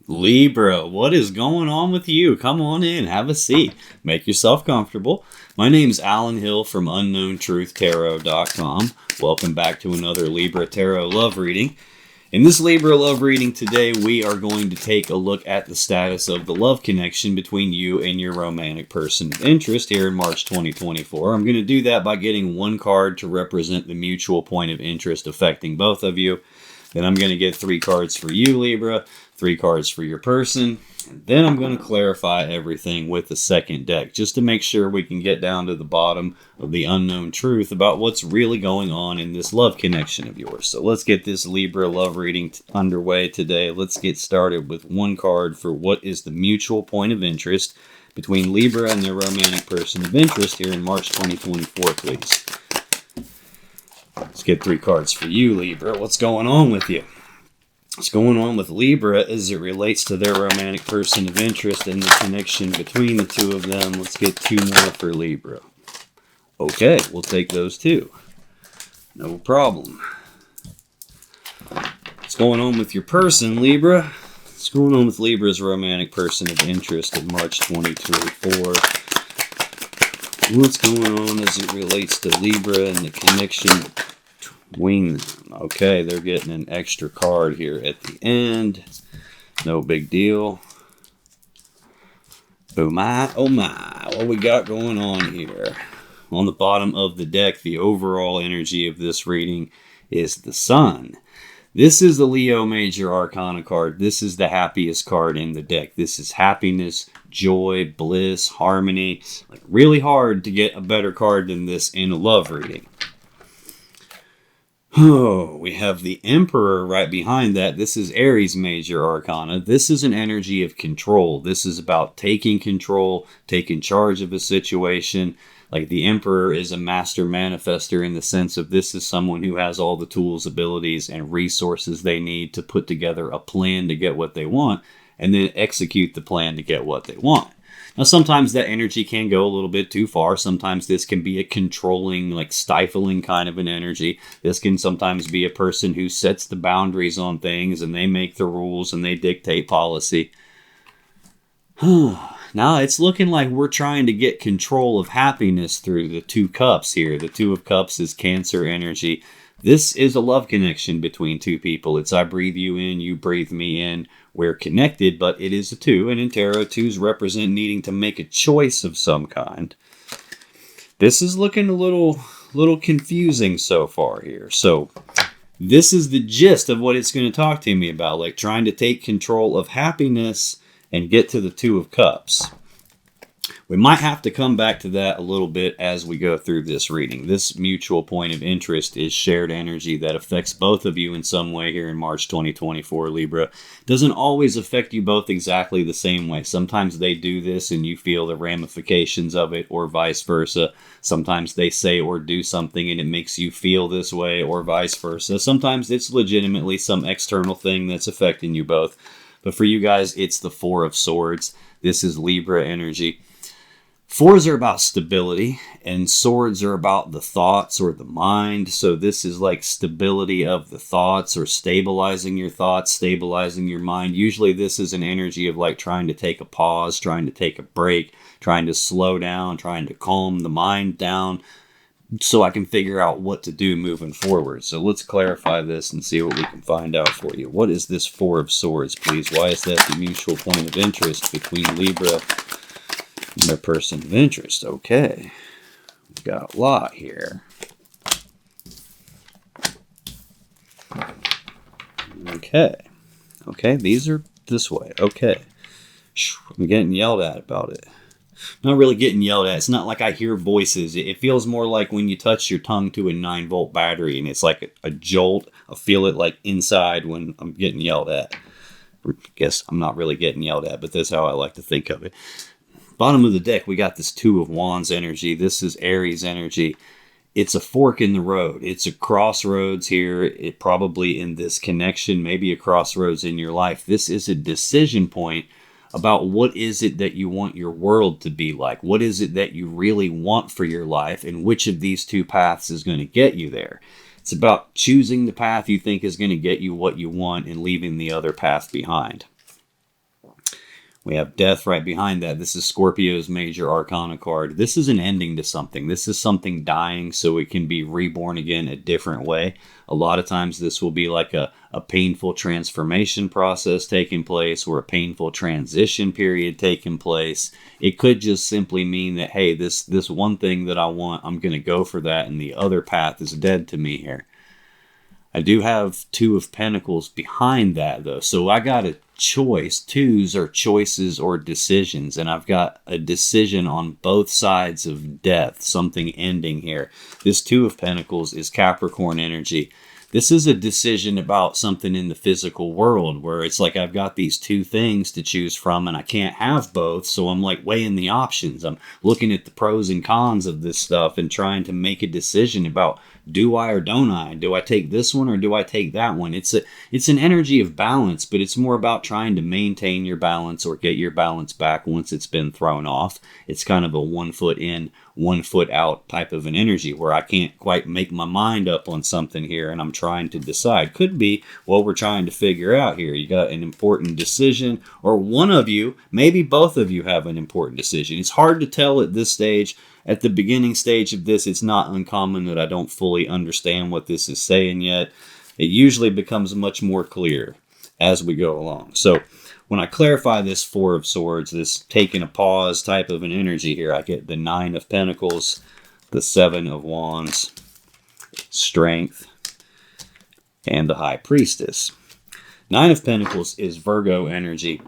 Libra, what is going on with you? Come on in, have a seat, make yourself comfortable. My name's Alan Hill from UnknownTruthTarot.com. Welcome back to another Libra Tarot love reading. In this Libra love reading today, we are going to take a look at the status of the love connection between you and your romantic person of interest here in March 2024. I'm going to do that by getting one card to represent the mutual point of interest affecting both of you. Then I'm going to get 3 cards for you, Libra, 3 cards for your person, and then I'm going to clarify everything with the second deck, just to make sure we can get down to the bottom of the unknown truth about what's really going on in this love connection of yours. So let's get this Libra love reading underway today. Let's get started with one card for what is the mutual point of interest between Libra and their romantic person of interest here in March 2024, please. Let's get 3 cards for you, Libra. What's going on with you? What's going on with Libra as it relates to their romantic person of interest and the connection between the two of them? Let's get 2 more for Libra. Okay, we'll take those 2. No problem. What's going on with your person, Libra? What's going on with Libra's romantic person of interest in March 2024? What's going on as it relates to Libra and the connection between them? Okay, they're getting an extra card here at the end. No big deal. Oh my, what we got going on here? On the bottom of the deck, the overall energy of this reading is the Sun. This is the Leo Major Arcana card. This is the happiest card in the deck. This is happiness, joy, bliss, harmony. Like, really hard to get a better card than this in a love reading. Oh, we have the Emperor right behind that. This is Aries Major Arcana. This is an energy of control. This is about taking control, taking charge of a situation. Like, the Emperor is a master manifester in the sense of this is someone who has all the tools, abilities, and resources they need to put together a plan to get what they want and then execute the plan to get what they want. Now, sometimes that energy can go a little bit too far. Sometimes this can be a controlling, like stifling kind of an energy. This can sometimes be a person who sets the boundaries on things and they make the rules and they dictate policy. Now, it's looking like we're trying to get control of happiness through the 2 cups here. The 2 of Cups is Cancer energy. This is a love connection between 2 people. It's I breathe you in, you breathe me in. We're connected, but it is a 2. And in tarot, 2s represent needing to make a choice of some kind. This is looking a little confusing so far here. So this is the gist of what it's going to talk to me about, like trying to take control of happiness and get to the 2 of Cups. We might have to come back to that a little bit as we go through this reading. This mutual point of interest is shared energy that affects both of you in some way here in March 2024, Libra. Doesn't always affect you both exactly the same way. Sometimes they do this and you feel the ramifications of it, or vice versa. Sometimes they say or do something and it makes you feel this way, or vice versa. Sometimes it's legitimately some external thing that's affecting you both. But for you guys, it's the 4 of Swords. This is Libra energy. 4s are about stability, and swords are about the thoughts or the mind. So this is like stability of the thoughts, or stabilizing your thoughts, stabilizing your mind. Usually this is an energy of like trying to take a pause, trying to take a break, trying to slow down, trying to calm the mind down so I can figure out what to do moving forward. So let's clarify this and see what we can find out for you. What is this 4 of Swords, please? Why is that the mutual point of interest between Libra and their person of interest? Okay, we've got a lot here. Okay, these are this way. Okay, I'm getting yelled at about it. Not really getting yelled at. It's not like I hear voices. It feels more like when you touch your tongue to a 9-volt battery and it's like a jolt. I feel it like inside when I'm getting yelled at. I guess I'm not really getting yelled at, but that's how I like to think of it. Bottom of the deck, we got this 2 of Wands energy. This is Aries energy. It's a fork in the road. It's a crossroads here. It probably in this connection, maybe a crossroads in your life. This is a decision point about what is it that you want your world to be like. What is it that you really want for your life, and which of these 2 paths is going to get you there. It's about choosing the path you think is going to get you what you want and leaving the other path behind. We have death right behind that. This is Scorpio's major arcana card. This is an ending to something. This is something dying so it can be reborn again a different way. A lot of times this will be like a painful transformation process taking place, or a painful transition period taking place. It could just simply mean that, hey, this one thing that I want, I'm going to go for that, and the other path is dead to me here. I do have Two of Pentacles behind that, though. So I got a choice. Twos are choices or decisions. And I've got a decision on both sides of death, something ending here. This Two of Pentacles is Capricorn energy. This is a decision about something in the physical world where it's like I've got these two things to choose from and I can't have both. So I'm like weighing the options. I'm looking at the pros and cons of this stuff and trying to make a decision about, do I or don't I? Do I take this one or do I take that one? It's an energy of balance, but it's more about trying to maintain your balance or get your balance back once it's been thrown off. It's kind of a 1 foot in, 1 foot out type of an energy where I can't quite make my mind up on something here and I'm trying to decide. Could be what we're trying to figure out here. You got an important decision, or one of you, maybe both of you have an important decision. It's hard to tell at this stage. At the beginning stage of this, it's not uncommon that I don't fully understand what this is saying yet. It usually becomes much more clear as we go along. So when I clarify this Four of Swords, this taking a pause type of an energy here, I get the Nine of Pentacles, the Seven of Wands, Strength, and the High Priestess. Nine of Pentacles is Virgo energy.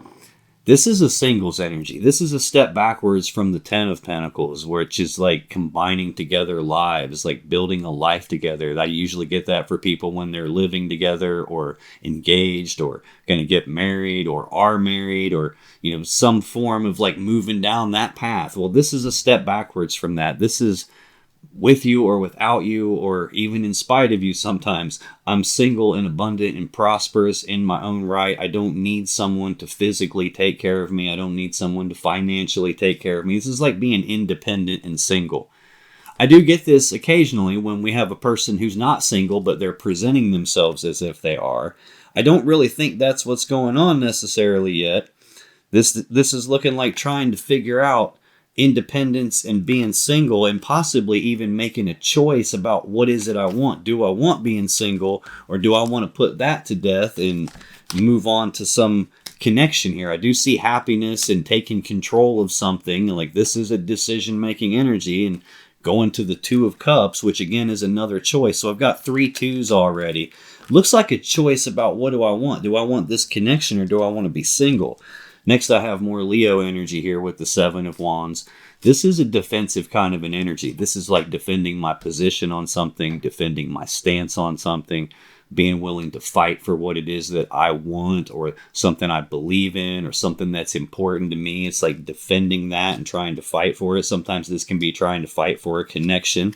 This is a singles energy. This is a step backwards from the Ten of Pentacles, which is like combining together lives, like building a life together. I usually get that for people when they're living together or engaged or going to get married or are married, or, you know, some form of like moving down that path. Well, this is a step backwards from that. This is with you or without you, or even in spite of you sometimes. I'm single and abundant and prosperous in my own right. I don't need someone to physically take care of me. I don't need someone to financially take care of me. This is like being independent and single. I do get this occasionally when we have a person who's not single, but they're presenting themselves as if they are. I don't really think that's what's going on necessarily yet. This is looking like trying to figure out independence and being single, and possibly even making a choice about what is it I want. Do I want being single, or do I want to put that to death and move on to some connection here? I do see happiness and taking control of something. Like this is a decision-making energy, and going to the Two of Cups, which again is another choice. So I've got 3 twos already. Looks like a choice about what do I want? Do I want this connection, or do I want to be single? Next, I have more Leo energy here with the Seven of Wands. This is a defensive kind of an energy. This is like defending my position on something, defending my stance on something, being willing to fight for what it is that I want, or something I believe in, or something that's important to me. It's like defending that and trying to fight for it. Sometimes this can be trying to fight for a connection.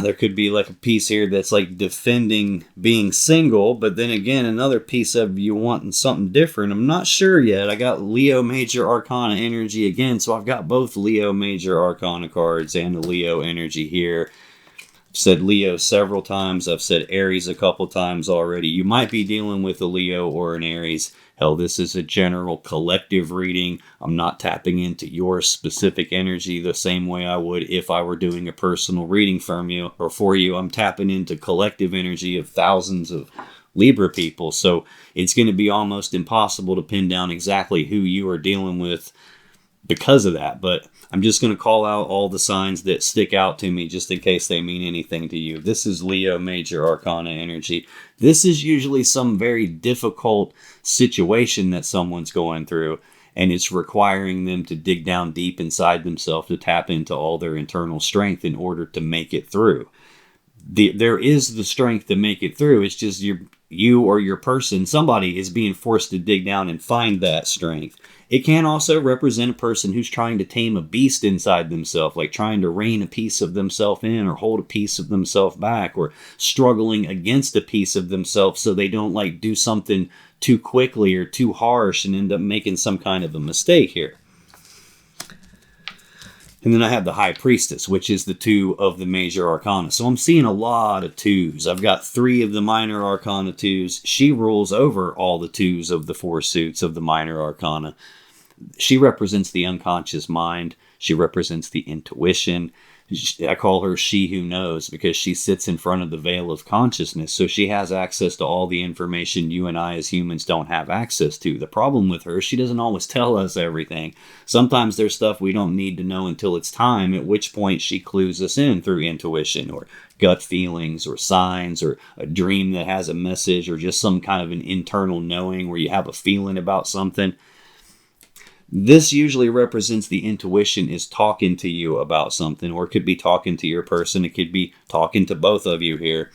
There could be like a piece here that's like defending being single, but then again, another piece of you wanting something different. I'm not sure yet. I got Leo Major Arcana energy again, so I've got both Leo Major Arcana cards and the Leo energy here. I've said Leo several times. I've said Aries a couple times already. You might be dealing with a Leo or an Aries. Hell, this is a general collective reading. I'm not tapping into your specific energy the same way I would if I were doing a personal reading from you or for you. I'm tapping into collective energy of thousands of Libra people. So it's going to be almost impossible to pin down exactly who you are dealing with because of that. But I'm just going to call out all the signs that stick out to me just in case they mean anything to you. This is Leo Major Arcana energy. This is usually some very difficult situation that someone's going through, and it's requiring them to dig down deep inside themselves to tap into all their internal strength in order to make it through. There is the strength to make it through. It's just you or your person, somebody is being forced to dig down and find that strength. It can also represent a person who's trying to tame a beast inside themselves, like trying to rein a piece of themselves in or hold a piece of themselves back, or struggling against a piece of themselves so they don't like do something too quickly or too harsh and end up making some kind of a mistake here. And then I have the High Priestess, which is the 2 of the major arcana. So I'm seeing a lot of 2s. I've got 3 of the minor arcana 2s. She rules over all the 2s of the 4 suits of the minor arcana. She represents the unconscious mind. She represents the intuition. I call her She Who Knows because she sits in front of the veil of consciousness. So she has access to all the information you and I as humans don't have access to. The problem with her, she doesn't always tell us everything. Sometimes there's stuff we don't need to know until it's time, at which point she clues us in through intuition or gut feelings or signs or a dream that has a message or just some kind of an internal knowing where you have a feeling about something. This usually represents the intuition is talking to you about something, or it could be talking to your person. It could be talking to both of you here.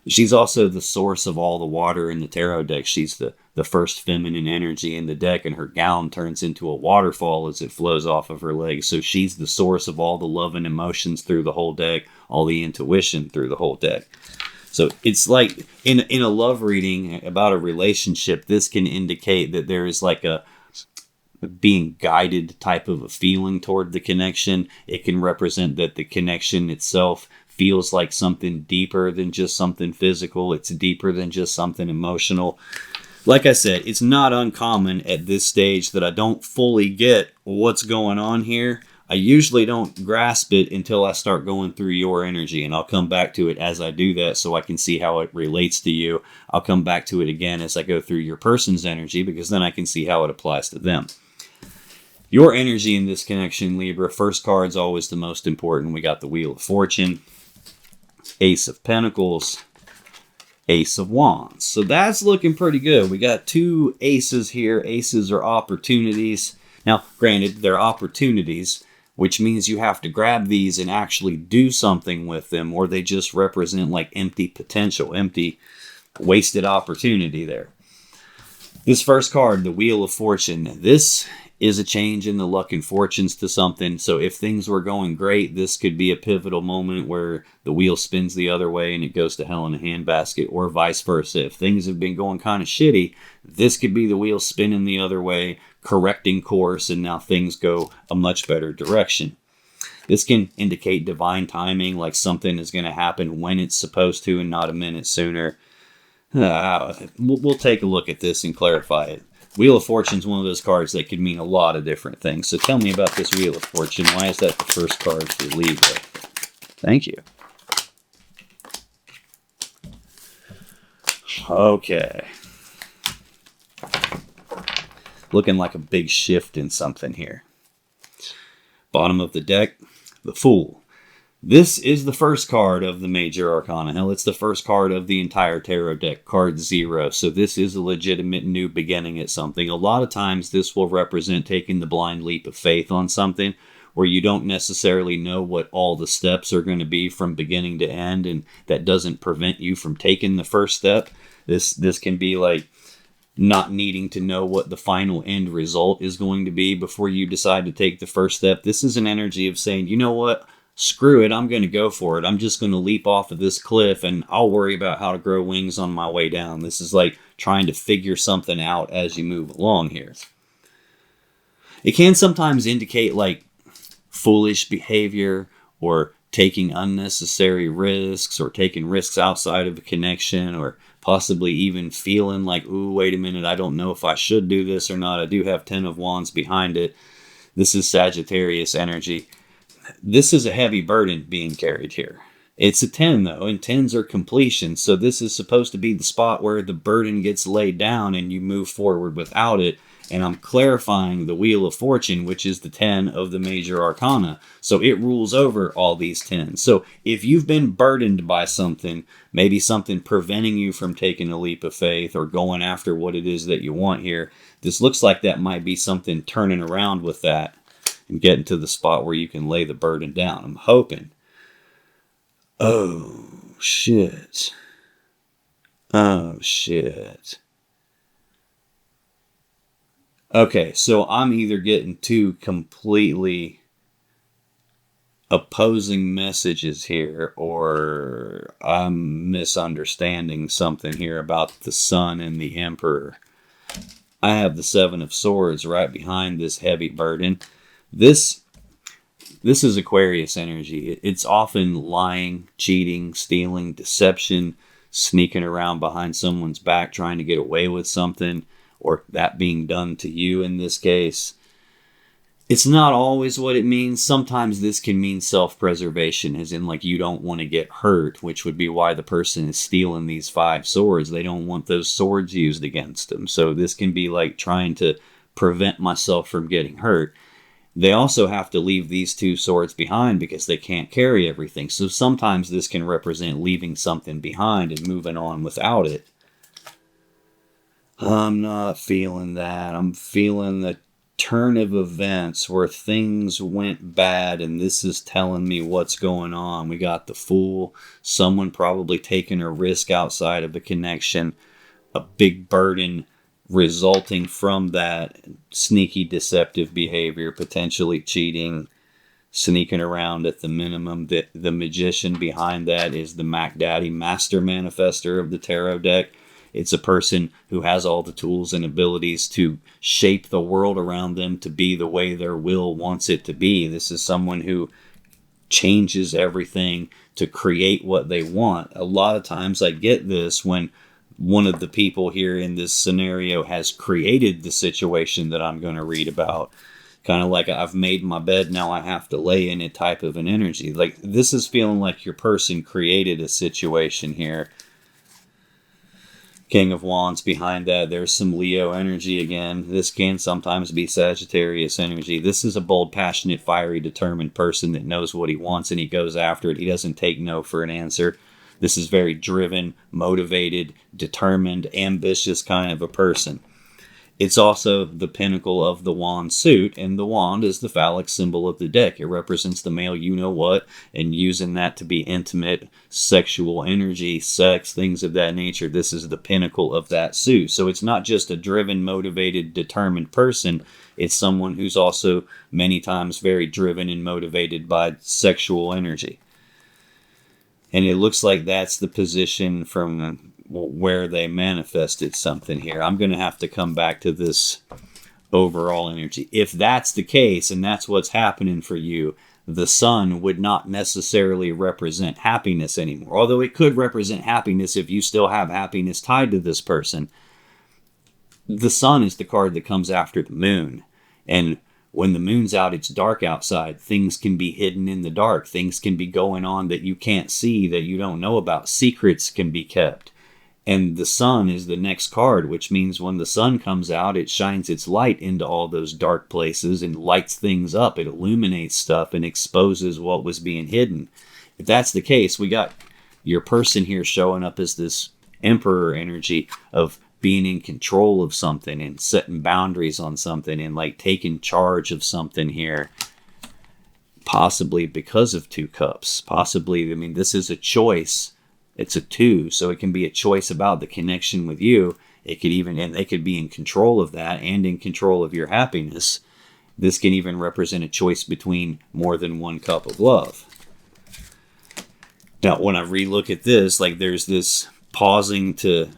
She's also the source of all the water in the tarot deck. She's the first feminine energy in the deck, and her gown turns into a waterfall as it flows off of her legs. So she's the source of all the love and emotions through the whole deck, all the intuition through the whole deck. So it's like in a love reading about a relationship, this can indicate that there is like a being guided type of a feeling toward the connection. It can represent that the connection itself feels like something deeper than just something physical. It's deeper than just something emotional. Like I said, it's not uncommon at this stage that I don't fully get what's going on here. I usually don't grasp it until I start going through your energy, and I'll come back to it as I do that so I can see how it relates to you. I'll come back to it again as I go through your person's energy, because then I can see how it applies to them. Your energy in this connection, Libra, first card's always the most important. We got the Wheel of Fortune, Ace of Pentacles, Ace of Wands. So that's looking pretty good. We got 2 aces here. Aces are opportunities. Now, granted, they're opportunities, which means you have to grab these and actually do something with them, or they just represent like empty potential, empty wasted opportunity there. This first card, the Wheel of Fortune, this is a change in the luck and fortunes to something. So if things were going great, this could be a pivotal moment where the wheel spins the other way and it goes to hell in a handbasket, or vice versa. If things have been going kind of shitty, this could be the wheel spinning the other way, correcting course, and now things go a much better direction. This can indicate divine timing, like something is going to happen when it's supposed to and not a minute sooner. We'll take a look at this and clarify it. Wheel of Fortune is one of those cards that could mean a lot of different things. So tell me about this Wheel of Fortune. Why is that the first card for Libra? Thank you. Okay. Looking like a big shift in something here. Bottom of the deck, the Fool. This is the first card of the major arcana. Hell, it's the first card of the entire tarot deck, card 0. So this is a legitimate new beginning at something. A lot of times this will represent taking the blind leap of faith on something where you don't necessarily know what all the steps are going to be from beginning to end, and that doesn't prevent you from taking the first step. This can be like not needing to know what the final end result is going to be before you decide to take the first step. This is an energy of saying, you know what? Screw it, I'm going to go for it. I'm just going to leap off of this cliff and I'll worry about how to grow wings on my way down. This is like trying to figure something out as you move along here. It can sometimes indicate like foolish behavior or taking unnecessary risks or taking risks outside of a connection, or possibly even feeling like, ooh, wait a minute, I don't know if I should do this or not. I do have 10 of Wands behind it. This is Sagittarius energy. This is a heavy burden being carried here. It's a 10 though, and 10s are completion. So this is supposed to be the spot where the burden gets laid down and you move forward without it. And I'm clarifying the Wheel of Fortune, which is the 10 of the major arcana. So it rules over all these 10s. So if you've been burdened by something, maybe something preventing you from taking a leap of faith or going after what it is that you want here, this looks like that might be something turning around with that and getting to the spot where you can lay the burden down. I'm hoping. Oh, shit. Oh, shit. Okay, so I'm either getting 2 completely opposing messages here, or I'm misunderstanding something here about the Sun and the Emperor. I have the 7 of Swords right behind this heavy burden. This This is Aquarius energy. It's often lying, cheating, stealing, deception, sneaking around behind someone's back trying to get away with something, or that being done to you in this case. It's not always what it means. Sometimes this can mean self-preservation, as in like you don't want to get hurt, which would be why the person is stealing these 5 swords. They don't want those swords used against them. So this can be like trying to prevent myself from getting hurt. They also have to leave these 2 swords behind because they can't carry everything. So sometimes this can represent leaving something behind and moving on without it. I'm not feeling that. I'm feeling the turn of events where things went bad, and this is telling me what's going on. We got the Fool, someone probably taking a risk outside of the connection, a big burden resulting from that, sneaky deceptive behavior, potentially cheating, sneaking around at the minimum. The magician behind that is the Mac Daddy, master manifester of the tarot deck. It's a person who has all the tools and abilities to shape the world around them to be the way their will wants it to be. This is someone who changes everything to create what they want. A lot of times I get this when one of the people here in this scenario has created the situation that I'm going to read about. Kind of like I've made my bed, now I have to lay in it type of an energy. Like this is feeling like your person created a situation here. King of Wands behind that. There's some Leo energy again. This can sometimes be Sagittarius energy. This is a bold, passionate, fiery, determined person that knows what he wants and he goes after it. He doesn't take no for an answer. This is very driven, motivated, determined, ambitious kind of a person. It's also the pinnacle of the wand suit, and the wand is the phallic symbol of the deck. It represents the male you-know-what, and using that to be intimate, sexual energy, sex, things of that nature. This is the pinnacle of that suit. So it's not just a driven, motivated, determined person. It's someone who's also many times very driven and motivated by sexual energy. And it looks like that's the position from where they manifested something here. I'm going to have to come back to this overall energy. If that's the case and that's what's happening for you, the sun would not necessarily represent happiness anymore. Although it could represent happiness if you still have happiness tied to this person. The sun is the card that comes after the moon. And when the moon's out, it's dark outside. Things can be hidden in the dark. Things can be going on that you can't see, that you don't know about. Secrets can be kept. And the sun is the next card, which means when the sun comes out, it shines its light into all those dark places and lights things up. It illuminates stuff and exposes what was being hidden. If that's the case, we got your person here showing up as this emperor energy of being in control of something and setting boundaries on something and like taking charge of something here. Possibly because of 2 cups. Possibly, I mean, this is a choice. It's a 2, so it can be a choice about the connection with you. It could even, and they could be in control of that and in control of your happiness. This can even represent a choice between more than 1 cup of love. Now, when I relook at this, like there's this pausing to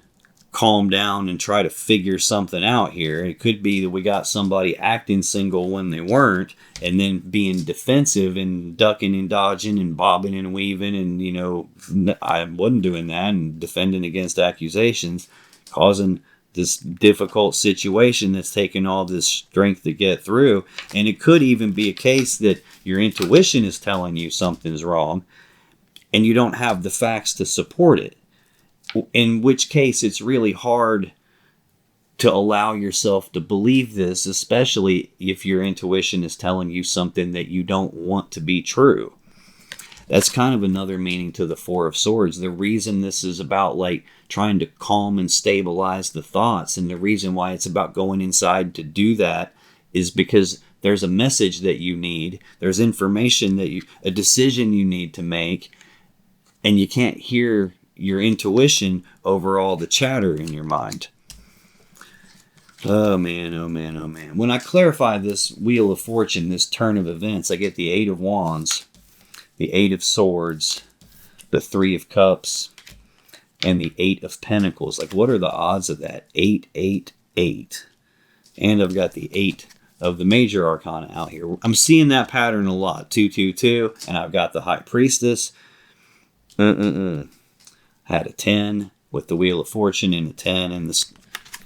calm down and try to figure something out here. It could be that we got somebody acting single when they weren't, and then being defensive and ducking and dodging and bobbing and weaving, and you know, I wasn't doing that, and defending against accusations, causing this difficult situation that's taking all this strength to get through. And it could even be a case that your intuition is telling you something's wrong and you don't have the facts to support it. In which case, it's really hard to allow yourself to believe this, especially if your intuition is telling you something that you don't want to be true. That's kind of another meaning to the 4 of Swords. The reason this is about like trying to calm and stabilize the thoughts, and the reason why it's about going inside to do that, is because there's a message that you need. There's information that a decision you need to make, and you can't hear your intuition over all the chatter in your mind. Oh man, oh man, oh man. When I clarify this Wheel of Fortune, this turn of events, I get the 8 of Wands, the 8 of Swords, the 3 of Cups, and the 8 of Pentacles. Like, what are the odds of that? 8, 8, 8. And I've got the 8 of the major arcana out here. I'm seeing that pattern a lot. 222, and I've got the High Priestess. Had a 10 with the Wheel of Fortune and a 10 and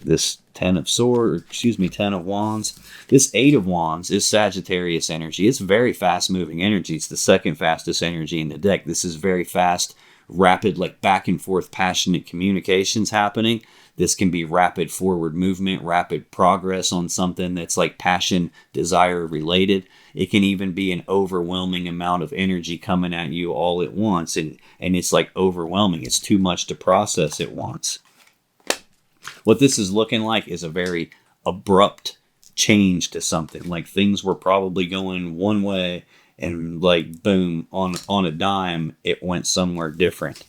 this 10 of Swords, 10 of Wands. This 8 of Wands is Sagittarius energy. It's very fast moving energy. It's the second fastest energy in the deck. This is very fast, rapid, like back and forth, passionate communications happening. This can be rapid forward movement, rapid progress on something that's like passion, desire related. It can even be an overwhelming amount of energy coming at you all at once. And it's like overwhelming. It's too much to process at once. What this is looking like is a very abrupt change to something. Like things were probably going one way and like boom, on a dime, it went somewhere different.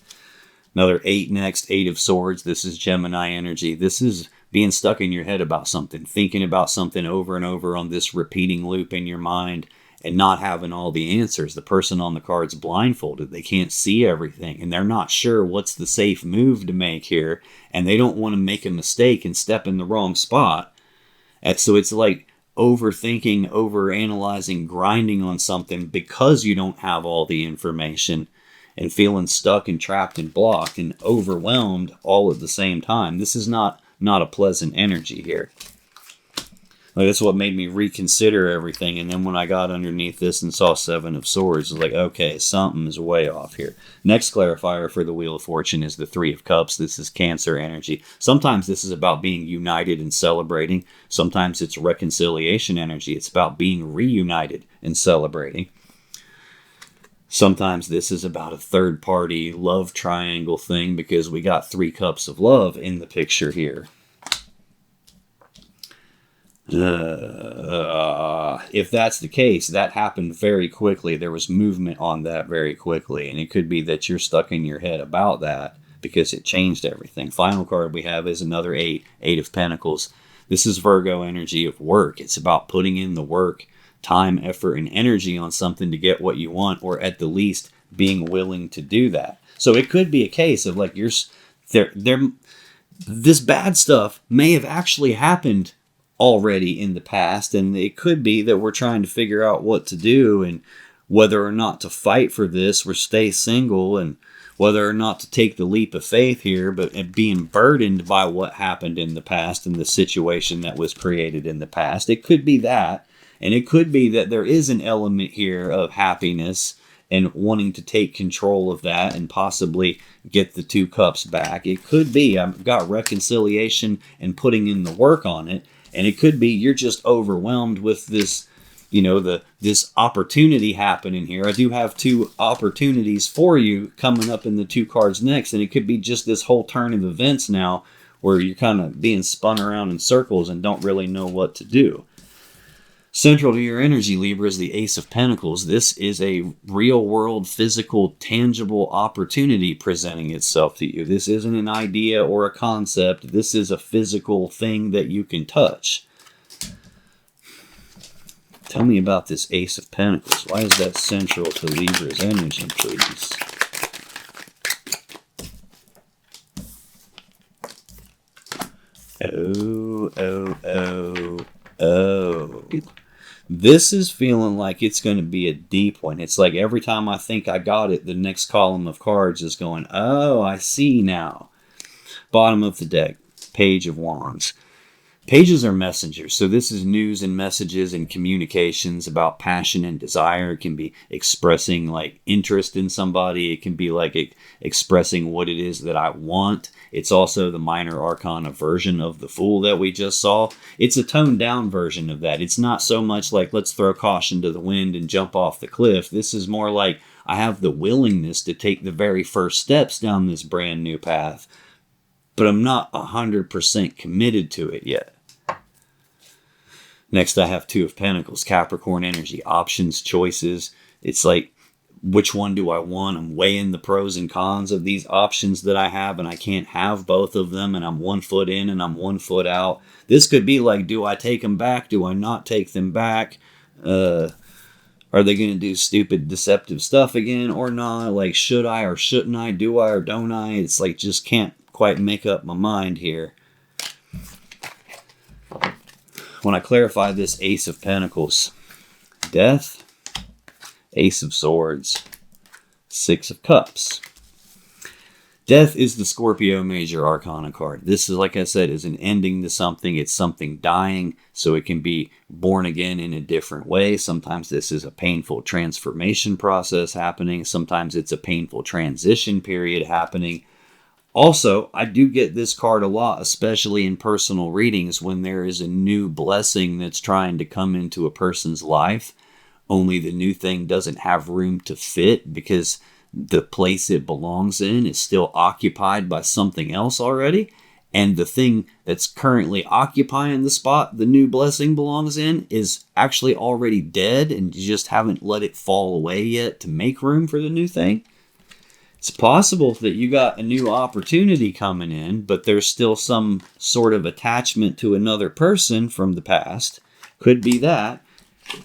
Another 8 next, 8 of Swords. This is Gemini energy. This is being stuck in your head about something, thinking about something over and over on this repeating loop in your mind and not having all the answers. The person on the card's blindfolded. They can't see everything and they're not sure what's the safe move to make here. And they don't want to make a mistake and step in the wrong spot. And so it's like overthinking, overanalyzing, grinding on something because you don't have all the information and feeling stuck and trapped and blocked and overwhelmed all at the same time. This is not a pleasant energy here. Like, that's what made me reconsider everything. And then when I got underneath this and saw 7 of Swords, I was like, okay, something's way off here. Next clarifier for the Wheel of Fortune is the 3 of Cups. This is Cancer energy. Sometimes this is about being united and celebrating. Sometimes it's reconciliation energy. It's about being reunited and celebrating. Sometimes this is about a third-party love triangle thing because we got 3 cups of love in the picture here. If that's the case, that happened very quickly. There was movement on that very quickly. And it could be that you're stuck in your head about that because it changed everything. Final card we have is another 8 of Pentacles. This is Virgo energy of work. It's about putting in the work, time, effort, and energy on something to get what you want, or at the least being willing to do that. So it could be a case of like this bad stuff may have actually happened already in the past, and it could be that we're trying to figure out what to do and whether or not to fight for this or stay single, and whether or not to take the leap of faith here, but being burdened by what happened in the past and the situation that was created in the past. It could be that. And it could be that there is an element here of happiness and wanting to take control of that and possibly get the 2 cups back. It could be I've got reconciliation and putting in the work on it. And it could be you're just overwhelmed with this, this opportunity happening here. I do have 2 opportunities for you coming up in the 2 cards next. And it could be just this whole turn of events now where you're kind of being spun around in circles and don't really know what to do. Central to your energy, Libra, is the Ace of Pentacles. This is a real-world, physical, tangible opportunity presenting itself to you. This isn't an idea or a concept. This is a physical thing that you can touch. Tell me about this Ace of Pentacles. Why is that central to Libra's energy, please? Oh. This is feeling like it's going to be a deep one. It's like every time I think I got it, the next column of cards is going, oh, I see now. Bottom of the deck, Page of Wands. Pages are messengers, so this is news and messages and communications about passion and desire. It can be expressing like interest in somebody. It can be like expressing what it is that I want. It's also the minor arcana version of the Fool that we just saw. It's a toned down version of that. It's not so much like let's throw caution to the wind and jump off the cliff. This is more like I have the willingness to take the very first steps down this brand new path, but I'm not 100% committed to it yet. Next, I have 2 of Pentacles, Capricorn energy, options, choices. It's like, which one do I want? I'm weighing the pros and cons of these options that I have, and I can't have both of them, and I'm 1 foot in and I'm 1 foot out. This could be like, do I take them back? Do I not take them back? Are they going to do stupid, deceptive stuff again or not? Like, should I or shouldn't I? Do I or don't I? It's like, just can't quite make up my mind here. when I clarify this Ace of Pentacles, Death, Ace of Swords, Six of Cups. Death is the Scorpio Major Arcana card. This is, like I said, is an ending to something. It's something dying, so it can be born again in a different way. Sometimes this is a painful transformation process happening. Sometimes it's a painful transition period happening. Also, I do get this card a lot, especially in personal readings, when there is a new blessing that's trying to come into a person's life, only the new thing doesn't have room to fit because the place it belongs in is still occupied by something else already. And the thing that's currently occupying the spot the new blessing belongs in is actually already dead, and you just haven't let it fall away yet to make room for the new thing. It's possible that you got a new opportunity coming in, but there's still some sort of attachment to another person from the past. Could be that.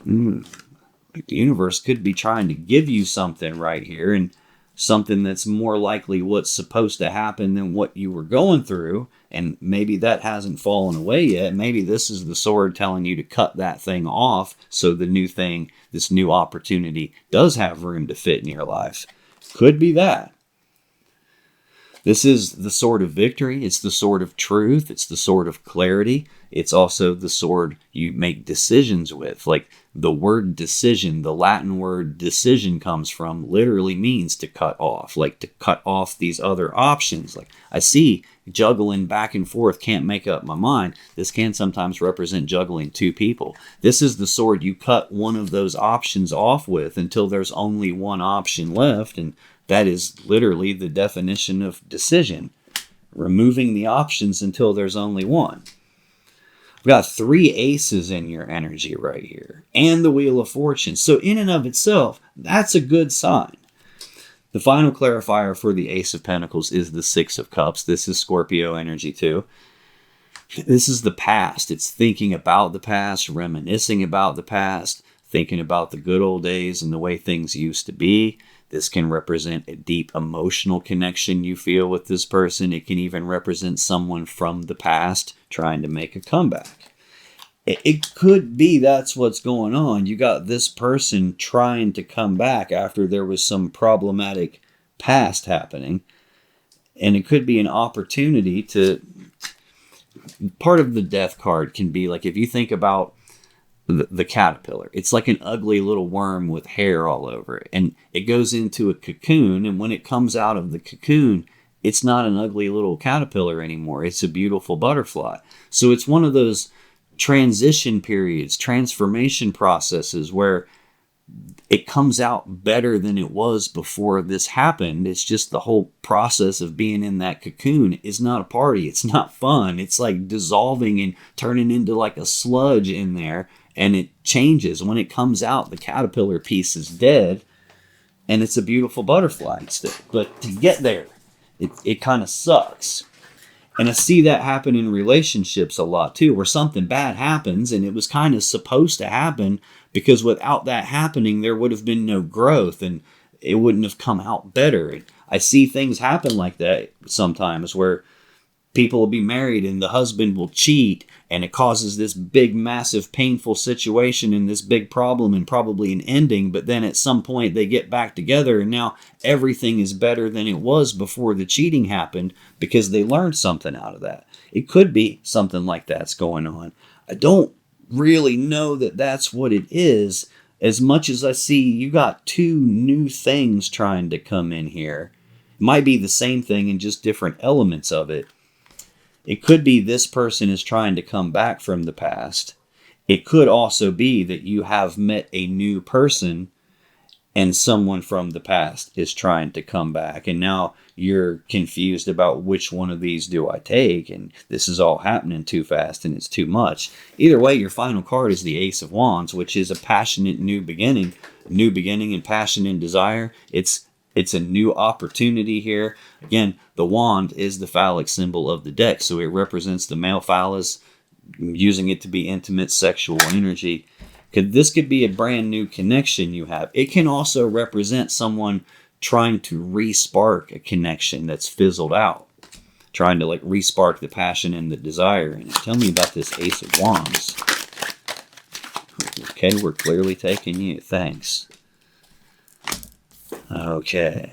The universe could be trying to give you something right here, and something that's more likely what's supposed to happen than what you were going through. And maybe that hasn't fallen away yet. Maybe this is the sword telling you to cut that thing off so the new thing, this new opportunity, does have room to fit in your life. Could be that. This is the sword of victory. It's the sword of truth. It's the sword of clarity. It's also the sword you make decisions with. Like the word decision, the Latin word decision comes from, literally means to cut off. Like to cut off these other options. Like I see juggling back and forth, can't make up my mind. This can sometimes represent juggling two people. This is the sword you cut one of those options off with until there's only one option left. And that is literally the definition of decision. Removing the options until there's only one. We've got 3 aces in your energy right here. And the Wheel of Fortune. So in and of itself, that's a good sign. The final clarifier for the Ace of Pentacles is the Six of Cups. This is Scorpio energy too. This is the past. It's thinking about the past, reminiscing about the past, thinking about the good old days and the way things used to be. This can represent a deep emotional connection you feel with this person. It can even represent someone from the past trying to make a comeback. It could be that's what's going on. You got this person trying to come back after there was some problematic past happening. And it could be an opportunity to... Part of the death card can be like, if you think about the caterpillar, it's like an ugly little worm with hair all over it, and it goes into a cocoon, and when it comes out of the cocoon, it's not an ugly little caterpillar anymore. It's a beautiful butterfly. So it's one of those transition periods, transformation processes where it comes out better than it was before this happened. It's just the whole process of being in that cocoon is not a party. It's not fun. It's like dissolving and turning into like a sludge in there. And it changes. When it comes out, the caterpillar piece is dead, and it's a beautiful butterfly instead. But to get there, it kind of sucks. And I see that happen in relationships a lot too, where something bad happens, and it was kind of supposed to happen because without that happening, there would have been no growth, and it wouldn't have come out better. And I see things happen like that sometimes where people will be married and the husband will cheat, and it causes this big, massive, painful situation and this big problem and probably an ending. But then at some point they get back together, and now everything is better than it was before the cheating happened because they learned something out of that. It could be something like that's going on. I don't really know that that's what it is, as much as I see you got 2 new things trying to come in here. It might be the same thing and just different elements of it. It could be this person is trying to come back from the past. It could also be that you have met a new person and someone from the past is trying to come back. And now you're confused about which one of these do I take. And this is all happening too fast and it's too much. Either way, your final card is the Ace of Wands, which is a passionate new beginning and passion and desire. It's a new opportunity here. Again, the wand is the phallic symbol of the deck, so it represents the male phallus, using it to be intimate sexual energy. This could be a brand new connection you have. It can also represent someone trying to re-spark a connection that's fizzled out, trying to like re-spark the passion and the desire. And tell me about this Ace of Wands. Okay, we're clearly taking you. Thanks. Okay.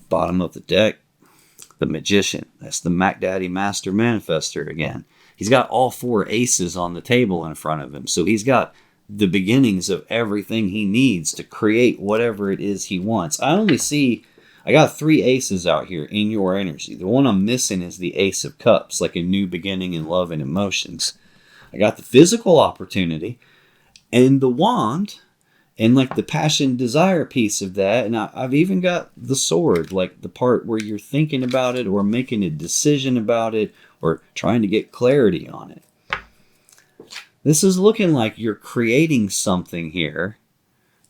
Bottom of the deck, the Magician. That's the Mac Daddy Master Manifester again. He's got all 4 aces on the table in front of him. So he's got the beginnings of everything he needs to create whatever it is he wants. I got 3 aces out here in your energy. The one I'm missing is the Ace of Cups, like a new beginning in love and emotions. I got the physical opportunity and the wand and like the passion desire piece of that. And I've even got the sword, like the part where you're thinking about it or making a decision about it or trying to get clarity on it. This is looking like you're creating something here,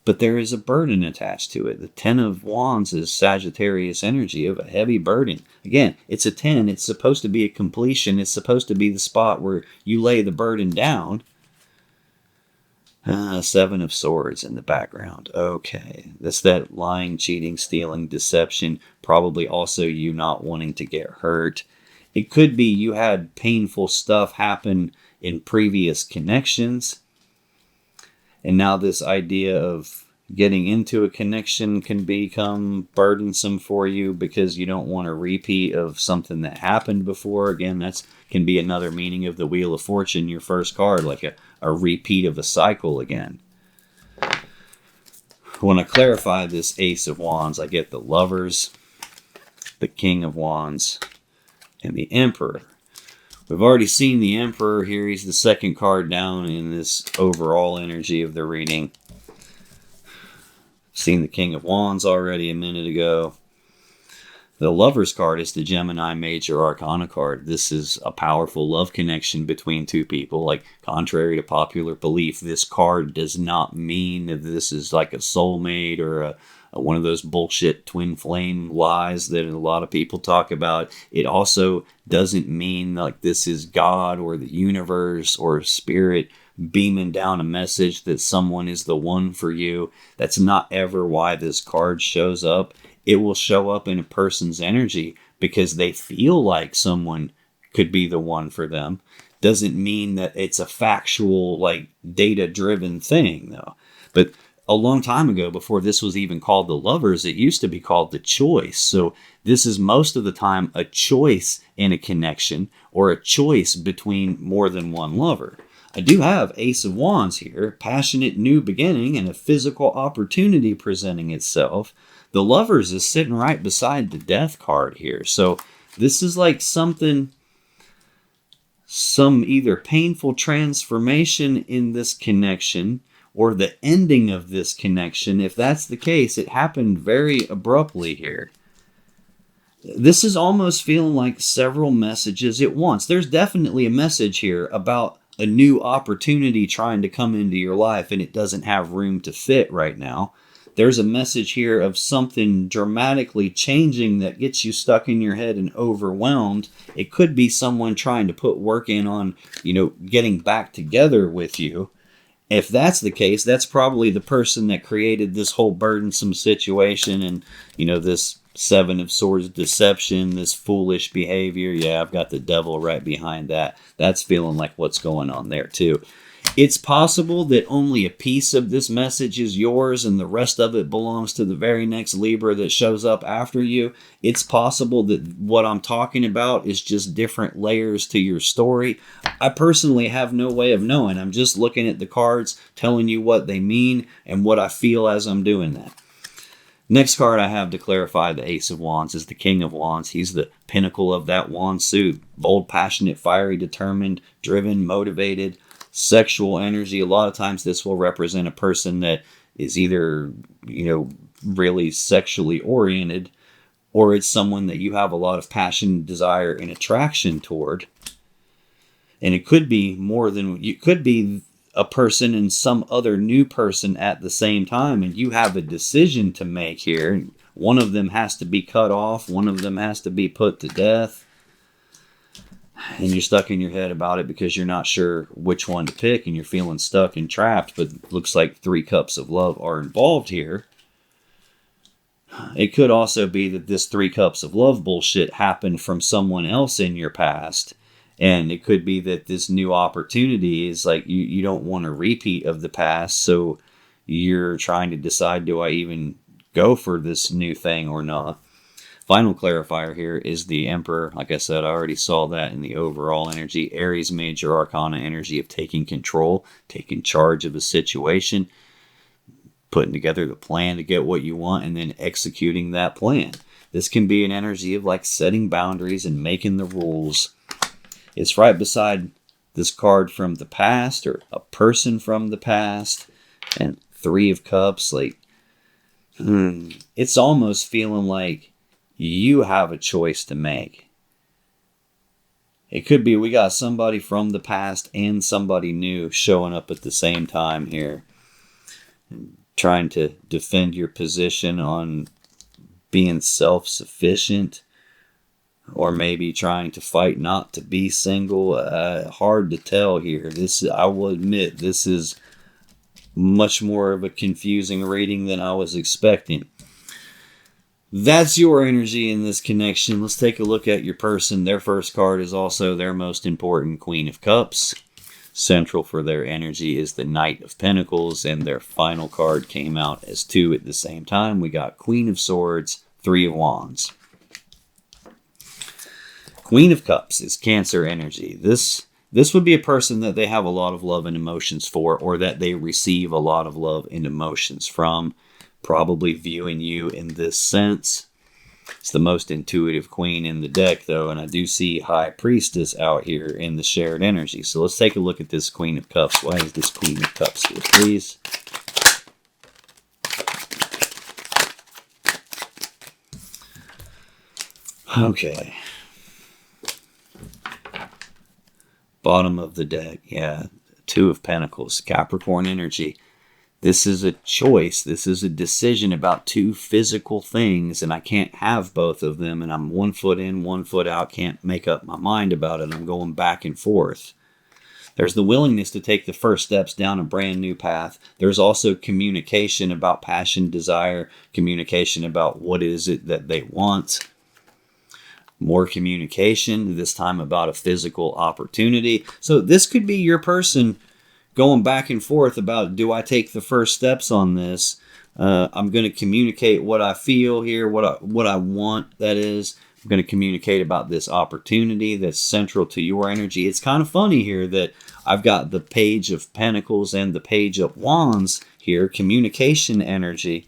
but there is a burden attached to it. The 10 of Wands is Sagittarius energy of a heavy burden. Again, it's a 10. It's supposed to be a completion. It's supposed to be the spot where you lay the burden down. 7 of Swords in the background. Okay. That's that lying, cheating, stealing, deception. Probably also you not wanting to get hurt. It could be you had painful stuff happen in previous connections. And now this idea of getting into a connection can become burdensome for you because you don't want a repeat of something that happened before. Again, that can be another meaning of the Wheel of Fortune, your first card, like a repeat of a cycle again. When I clarify this Ace of Wands, I get the Lovers, the King of Wands, and the Emperor. We've already seen the Emperor here. He's the second card down in this overall energy of the reading. Seen the King of Wands already a minute ago. The Lover's card is the Gemini Major Arcana card. This is a powerful love connection between two people. Like, contrary to popular belief, this card does not mean that this is like a soulmate or one of those bullshit twin flame lies that a lot of people talk about. It also doesn't mean like this is God or the universe or spirit beaming down a message that someone is the one for you. That's not ever why this card shows up. It will show up in a person's energy because they feel like someone could be the one for them. Doesn't mean that it's a factual, like, data-driven thing, though. But a long time ago, before this was even called the Lovers, it used to be called the Choice. So this is most of the time a choice in a connection or a choice between more than one lover. I do have Ace of Wands here, passionate new beginning and a physical opportunity presenting itself. The Lovers is sitting right beside the Death card here. So this is like some either painful transformation in this connection or the ending of this connection. If that's the case, it happened very abruptly here. This is almost feeling like several messages at once. There's definitely a message here about a new opportunity trying to come into your life and it doesn't have room to fit right now. There's a message here of something dramatically changing that gets you stuck in your head and overwhelmed. It could be someone trying to put work in on, getting back together with you. If that's the case, that's probably the person that created this whole burdensome situation and, this 7 of Swords deception, this foolish behavior. Yeah, I've got the devil right behind that. That's feeling like what's going on there too. It's possible that only a piece of this message is yours and the rest of it belongs to the very next Libra that shows up after you. It's possible that what I'm talking about is just different layers to your story. I personally have no way of knowing. I'm just looking at the cards, telling you what they mean and what I feel as I'm doing that. Next card I have to clarify the Ace of Wands is the King of Wands. He's the pinnacle of that wand suit. Bold, passionate, fiery, determined, driven, motivated, sexual energy. A lot of times this will represent a person that is either, really sexually oriented, or it's someone that you have a lot of passion, desire, and attraction toward. And it could be could be a person and some other new person at the same time, and you have a decision to make here. One of them has to be cut off. One of them has to be put to death. And you're stuck in your head about it because you're not sure which one to pick and you're feeling stuck and trapped, but it looks like 3 cups of love are involved here. It could also be that this 3 cups of love bullshit happened from someone else in your past And it could be that this new opportunity is like you don't want a repeat of the past. So you're trying to decide, do I even go for this new thing or not? Final clarifier here is the Emperor. Like I said, I already saw that in the overall energy. Aries major arcana energy of taking control, taking charge of a situation, putting together the plan to get what you want, and then executing that plan. This can be an energy of like setting boundaries and making the rules. It's right beside this card from the past, or a person from the past, and Three of Cups. Like, it's almost feeling like you have a choice to make. It could be we got somebody from the past and somebody new showing up at the same time here, trying to defend your position on being self-sufficient, or maybe trying to fight not to be single. Hard to tell here. I will admit, this is much more of a confusing reading than I was expecting. That's your energy in this connection. Let's take a look at your person. Their first card is also their most important, Queen of Cups. Central for their energy is the Knight of Pentacles, and their final card came out as two at the same time. We got Queen of Swords, Three of Wands. Queen of Cups is Cancer energy. This would be a person that they have a lot of love and emotions for, or that they receive a lot of love and emotions from, probably viewing you in this sense. It's the most intuitive queen in the deck, though, and I do see High Priestess out here in the shared energy. So let's take a look at this Queen of Cups. Why is this Queen of Cups here, please? Okay. Bottom of the deck, yeah. Two of Pentacles, Capricorn energy. This is a choice. This is a decision about two physical things, and I can't have both of them, and I'm 1 foot in, 1 foot out, can't make up my mind about it. I'm going back and forth. There's the willingness to take the first steps down a brand new path. There's also communication about passion, desire, communication about what is it that they want. More communication, this time about a physical opportunity. So this could be your person going back and forth about, do I take the first steps on this? I'm going to communicate what I feel here, what I want, that is. I'm going to communicate about this opportunity that's central to your energy. It's kind of funny here that I've got the Page of Pentacles and the Page of Wands here, communication energy.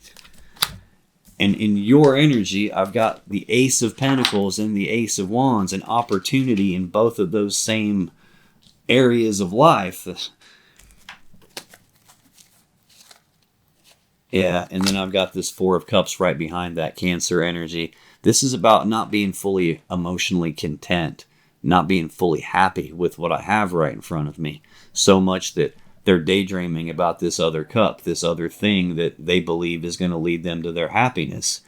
And in your energy, I've got the Ace of Pentacles and the Ace of Wands, an opportunity in both of those same areas of life. Yeah, and then I've got this Four of Cups right behind that, Cancer energy. This is about not being fully emotionally content, not being fully happy with what I have right in front of me, so much that they're daydreaming about this other cup, this other thing that they believe is going to lead them to their happiness.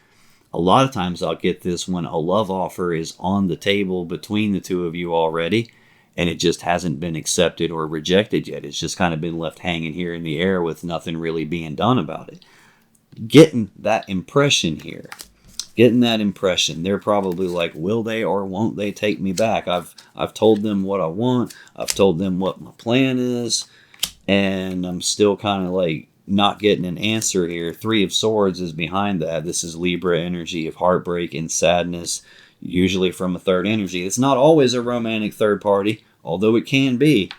A lot of times I'll get this when a love offer is on the table between the two of you already, and it just hasn't been accepted or rejected yet. It's just kind of been left hanging here in the air with nothing really being done about it. Getting that impression here. Getting that impression. They're probably like, will they or won't they take me back? I've told them what I want. I've told them what my plan is. And I'm still kind of like not getting an answer here. Three of Swords is behind that. This is Libra energy of heartbreak and sadness, usually from a third energy. It's not always a romantic third party, although it can be.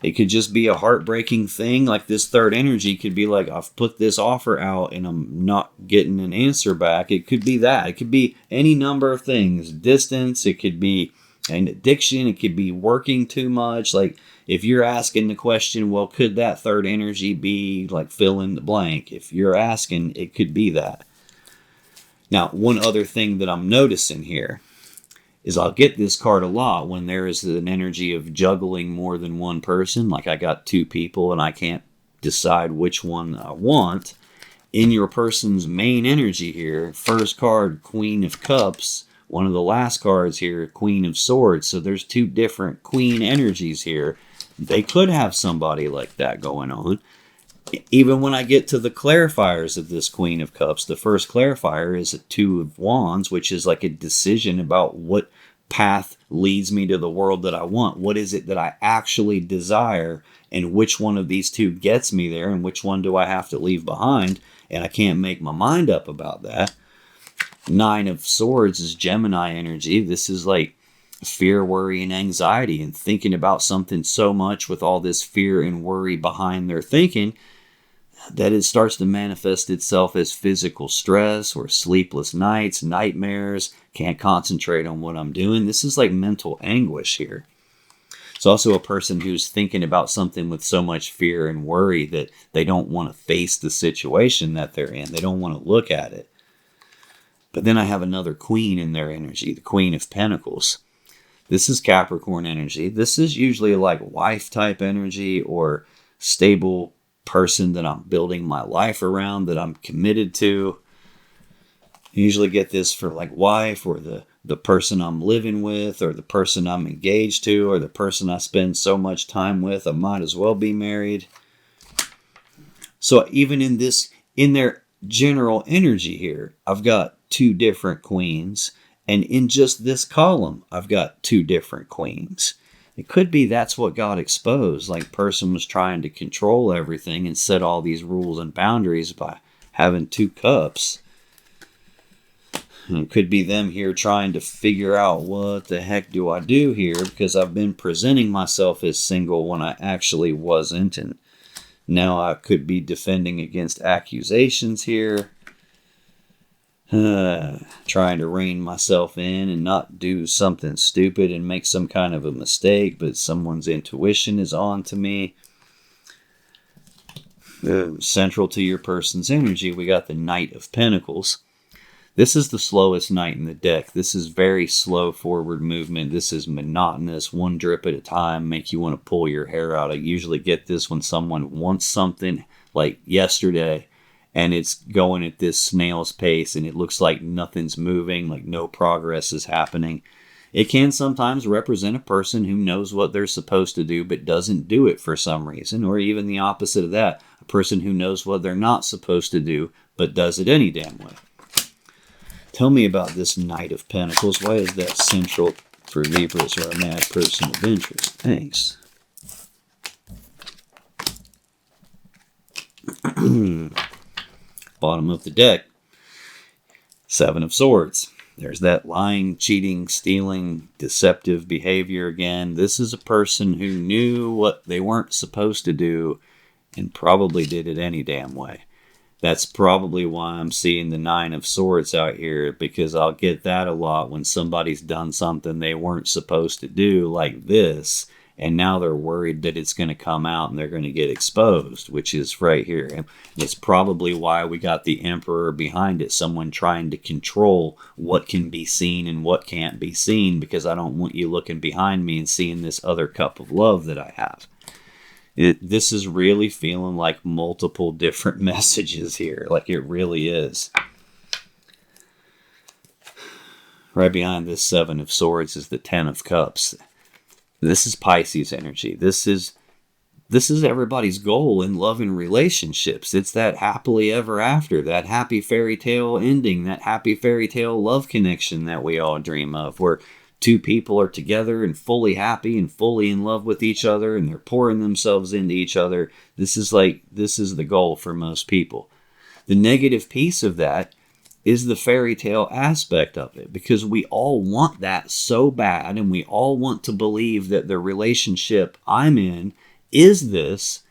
It could just be a heartbreaking thing. Like this third energy could be like, I've put this offer out and I'm not getting an answer back. It could be that. It could be any number of things. Distance. It could be an addiction. It could be working too much. Like if you're asking the question, well, could that third energy be like fill in the blank? If you're asking, it could be that. Now, one other thing that I'm noticing here is I'll get this card a lot when there is an energy of juggling more than one person. Like I got two people and I can't decide which one I want. In your person's main energy here, first card, Queen of Cups. One of the last cards here, Queen of Swords. So there's two different queen energies here. They could have somebody like that going on. Even when I get to the clarifiers of this Queen of Cups, the first clarifier is a Two of Wands, which is like a decision about what path leads me to the world that I want? What is it that I actually desire? And which one of these two gets me there? And which one do I have to leave behind? And I can't make my mind up about that. Nine of Swords is Gemini energy. This is like fear, worry, and anxiety, and thinking about something so much with all this fear and worry behind their thinking that it starts to manifest itself as physical stress or sleepless nights, nightmares, can't concentrate on what I'm doing. This is like mental anguish here. It's also a person who's thinking about something with so much fear and worry that they don't want to face the situation that they're in. They don't want to look at it. But then I have another Queen in their energy, the Queen of Pentacles. This is Capricorn energy. This is usually like wife type energy or stable person that I'm building my life around, that I'm committed to. You usually get this for like wife or the person I'm living with or the person I'm engaged to or the person I spend so much time with. I might as well be married. So even in their general energy here, I've got two different queens. And in just this column, I've got two different queens. It could be that's what got exposed. Like person was trying to control everything and set all these rules and boundaries by having two cups. And it could be them here trying to figure out what the heck do I do here, because I've been presenting myself as single when I actually wasn't. And now I could be defending against accusations here. Trying to rein myself in and not do something stupid and make some kind of a mistake, but someone's intuition is on to me. Central to your person's energy, we got the Knight of Pentacles. This is the slowest knight in the deck. This is very slow forward movement. This is monotonous, one drip at a time, make you want to pull your hair out. I usually get this when someone wants something like yesterday, and it's going at this snail's pace, and it looks like nothing's moving, like no progress is happening. It can sometimes represent a person who knows what they're supposed to do, but doesn't do it for some reason, or even the opposite of that, a person who knows what they're not supposed to do, but does it any damn way. Tell me about this Knight of Pentacles. Why is that central for Libras or a mad person of interest? Thanks. Bottom of the deck, Seven of Swords. There's that lying, cheating, stealing, deceptive behavior again. This is a person who knew what they weren't supposed to do and probably did it any damn way. That's probably why I'm seeing the Nine of Swords out here, because I'll get that a lot when somebody's done something they weren't supposed to do like this, and now they're worried that it's going to come out and they're going to get exposed, which is right here. And it's probably why we got the Emperor behind it, someone trying to control what can be seen and what can't be seen, because I don't want you looking behind me and seeing this other cup of love that I have. This is really feeling like multiple different messages here, like it really is. Right behind this Seven of Swords is the Ten of Cups. This is Pisces energy. This is everybody's goal in love and relationships. It's that happily ever after, that happy fairy tale ending, that happy fairy tale love connection that we all dream of, where two people are together and fully happy and fully in love with each other, and they're pouring themselves into each other. This is the goal for most people. The negative piece of that is the fairy tale aspect of it, because we all want that so bad, and we all want to believe that the relationship I'm in is this,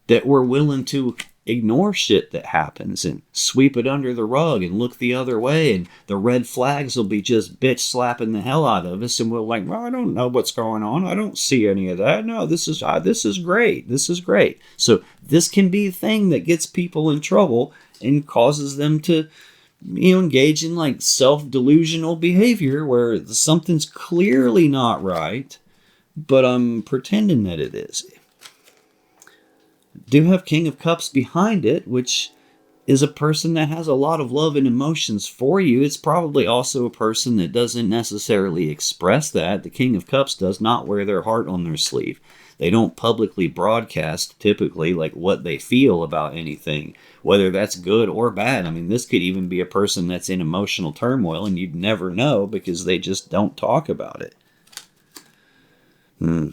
that we're willing to ignore shit that happens and sweep it under the rug and look the other way, and the red flags will be just bitch slapping the hell out of us, and we're like, well, I don't know what's going on, I don't see any of that, no, this is great, this is great. So this can be a thing that gets people in trouble and causes them to engage in like self-delusional behavior where something's clearly not right, but I'm pretending that it is. Do have King of Cups behind it, which is a person that has a lot of love and emotions for you. It's probably also a person that doesn't necessarily express that. The King of Cups does not wear their heart on their sleeve. They don't publicly broadcast, typically, like what they feel about anything, whether that's good or bad. I mean, this could even be a person that's in emotional turmoil, and you'd never know because they just don't talk about it.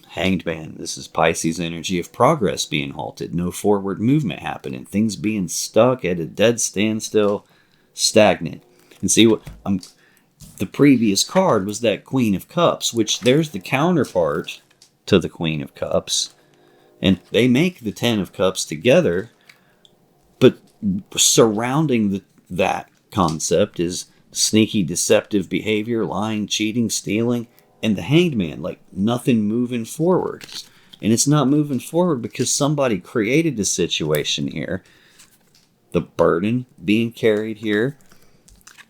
Hanged Man. This is Pisces energy of progress being halted, no forward movement happening, things being stuck at a dead standstill, stagnant. And see what the previous card was that Queen of Cups, which there's the counterpart to the Queen of Cups, and they make the Ten of Cups together, but surrounding that concept is sneaky, deceptive behavior, lying, cheating, stealing, and the Hanged Man, like nothing moving forward. And it's not moving forward because somebody created a situation here. The burden being carried here.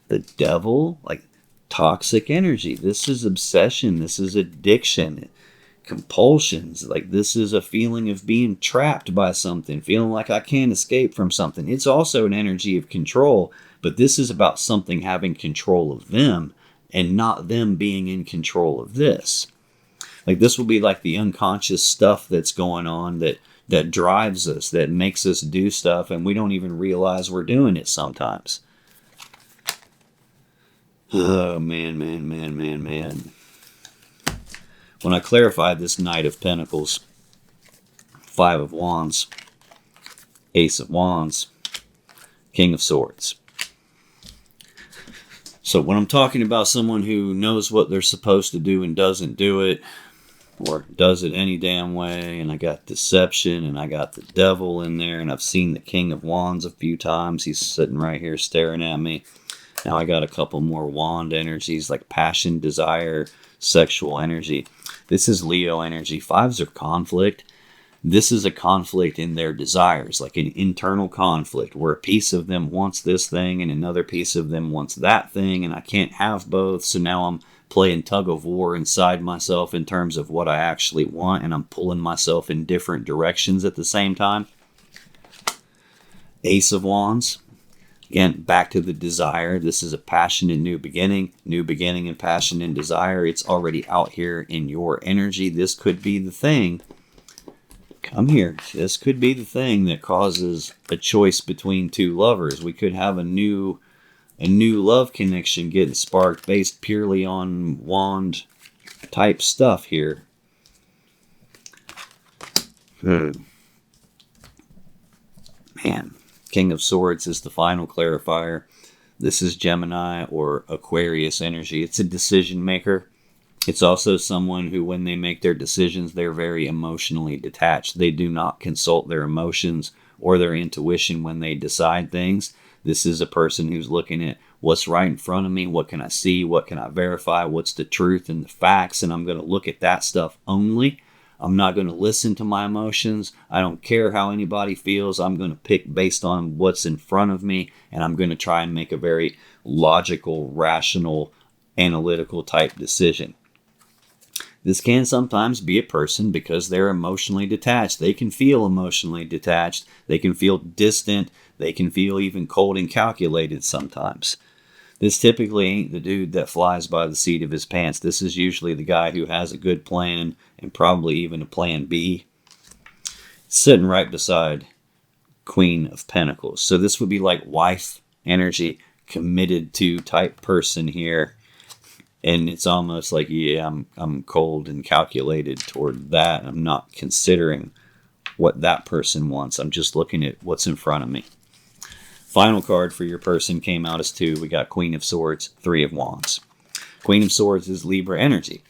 The devil, like toxic energy. This is obsession. This is addiction. Compulsions. Like this is a feeling of being trapped by something. Feeling like I can't escape from something. It's also an energy of control. But this is about something having control of them, and not them being in control of this. Like this will be like the unconscious stuff that's going on that drives us, that makes us do stuff, and we don't even realize we're doing it sometimes. Oh, man. When I clarified this Knight of Pentacles, Five of Wands, Ace of Wands, King of Swords. So when I'm talking about someone who knows what they're supposed to do and doesn't do it, or does it any damn way, and I got deception, and I got the devil in there, and I've seen the King of Wands a few times. He's sitting right here staring at me. Now I got a couple more wand energies, like passion, desire, sexual energy. This is Leo energy. Fives are conflict. This is a conflict in their desires, like an internal conflict where a piece of them wants this thing and another piece of them wants that thing, and I can't have both. So now I'm playing tug of war inside myself in terms of what I actually want, and I'm pulling myself in different directions at the same time. Ace of Wands. Again, back to the desire. This is a passion and new beginning and passion and desire. It's already out here in your energy. This could be the thing. Come here. This could be the thing that causes a choice between two lovers. We could have a new love connection getting sparked based purely on wand type stuff here. Man, King of Swords is the final clarifier. This is Gemini or Aquarius energy. It's a decision maker. It's also someone who, when they make their decisions, they're very emotionally detached. They do not consult their emotions or their intuition when they decide things. This is a person who's looking at what's right in front of me, what can I see, what can I verify, what's the truth and the facts, and I'm going to look at that stuff only. I'm not going to listen to my emotions. I don't care how anybody feels. I'm going to pick based on what's in front of me, and I'm going to try and make a very logical, rational, analytical type decision. This can sometimes be a person because they're emotionally detached. They can feel emotionally detached. They can feel distant. They can feel even cold and calculated sometimes. This typically ain't the dude that flies by the seat of his pants. This is usually the guy who has a good plan and probably even a plan B. Sitting right beside Queen of Pentacles. So this would be like wife energy, committed to type person here. And it's almost like, yeah, I'm cold and calculated toward that. I'm not considering what that person wants. I'm just looking at what's in front of me. Final card for your person came out as 2. We got Queen of Swords, 3 of Wands. Queen of Swords is Libra energy.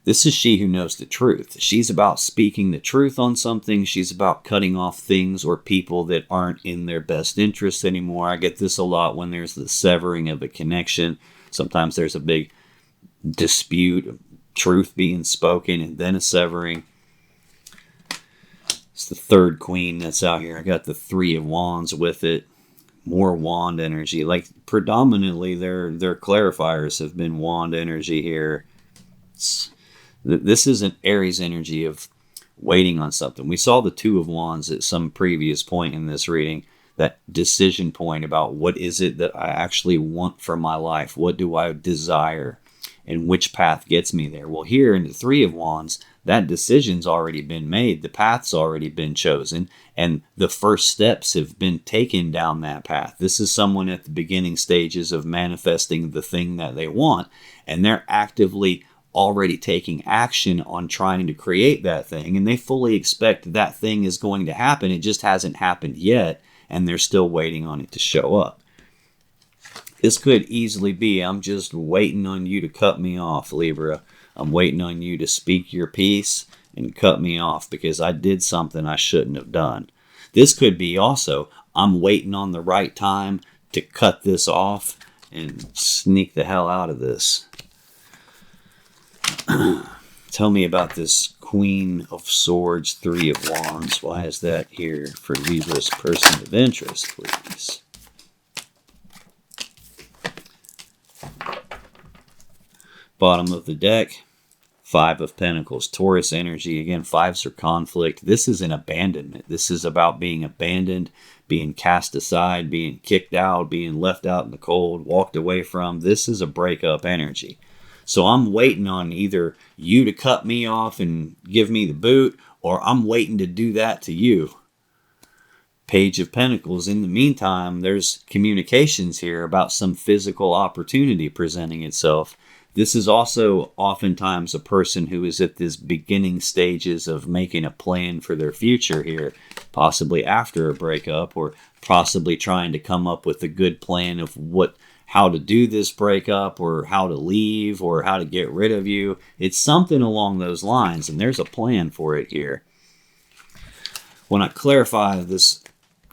This is she who knows the truth. She's about speaking the truth on something. She's about cutting off things or people that aren't in their best interest anymore. I get this a lot when there's the severing of a connection. Sometimes there's a big dispute, truth being spoken, and then a severing. It's the third queen that's out here. I got the 3 of Wands with it. More wand energy. Like predominantly their clarifiers have been wand energy here. This is an Aries energy of waiting on something. We saw the 2 of Wands at some previous point in this reading. that decision point about what is it that I actually want for my life? What do I desire? And which path gets me there? Well, here in the Three of Wands, that decision's already been made. The path's already been chosen, and the first steps have been taken down that path. This is someone at the beginning stages of manifesting the thing that they want, and they're actively already taking action on trying to create that thing, and they fully expect that thing is going to happen. It just hasn't happened yet, and they're still waiting on it to show up. This could easily be, I'm just waiting on you to cut me off, Libra. I'm waiting on you to speak your piece and cut me off because I did something I shouldn't have done. This could be also, I'm waiting on the right time to cut this off and sneak the hell out of this. Tell me about this Queen of Swords, Three of Wands. Why is that here for Libra's person of interest, please? Bottom of the deck, Five of Pentacles, Taurus energy. Again, fives are conflict. This is an abandonment. This is about being abandoned, being cast aside, being kicked out, being left out in the cold, walked away from. This is a breakup energy. So I'm waiting on either you to cut me off and give me the boot, or I'm waiting to do that to you. Page of Pentacles. In the meantime, there's communications here about some physical opportunity presenting itself. This is also oftentimes a person who is at this beginning stages of making a plan for their future here, possibly after a breakup, or possibly trying to come up with a good plan of how to do this breakup, or how to leave, or how to get rid of you. It's something along those lines, and there's a plan for it here. When I clarify this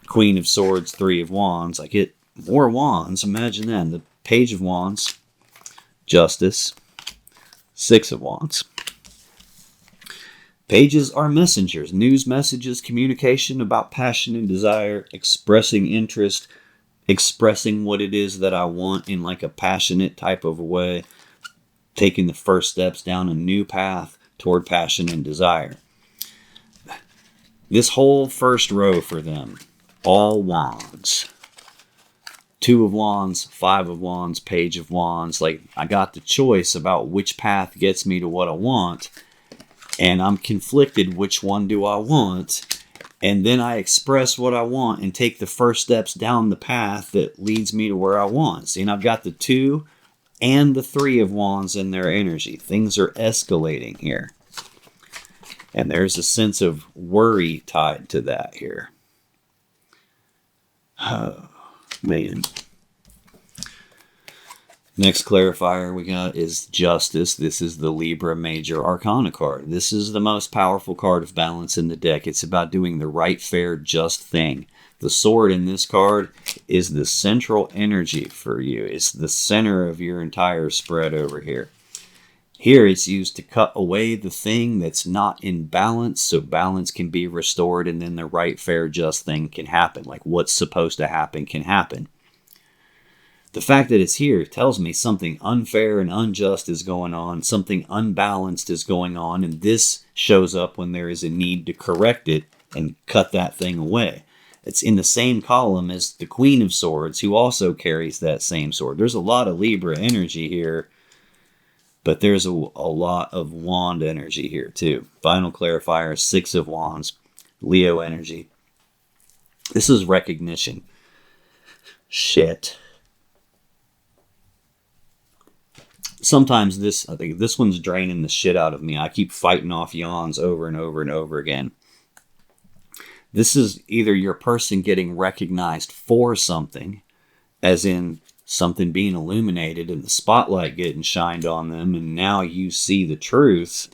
Queen of Swords, Three of Wands, I get more wands. Imagine that. The Page of Wands, Justice, Six of Wands. Pages are messengers, news messages, communication about passion and desire, expressing interest, expressing what it is that I want in like a passionate type of a way, taking the first steps down a new path toward passion and desire. This whole first row for them, all wands. Two of Wands, Five of Wands, Page of Wands. Like, I got the choice about which path gets me to what I want, and I'm conflicted which one do I want. And then I express what I want and take the first steps down the path that leads me to where I want. See, and I've got the Two and the Three of Wands in their energy. Things are escalating here. And there's a sense of worry tied to that here. Oh, man. Next clarifier we got is Justice. This is the Libra Major Arcana card. This is the most powerful card of balance in the deck. It's about doing the right, fair, just thing. The sword in this card is the central energy for you. It's the center of your entire spread over here. Here it's used to cut away the thing that's not in balance, so balance can be restored, and then the right, fair, just thing can happen. Like what's supposed to happen can happen. The fact that it's here tells me something unfair and unjust is going on, something unbalanced is going on, and this shows up when there is a need to correct it and cut that thing away. It's in the same column as the Queen of Swords, who also carries that same sword. There's a lot of Libra energy here, but there's a lot of Wand energy here too. Final clarifier, Six of Wands, Leo energy. This is recognition. Shit. Sometimes I think this one's draining the shit out of me. I keep fighting off yawns over and over and over again. This is either your person getting recognized for something, as in something being illuminated and the spotlight getting shined on them, and now you see the truth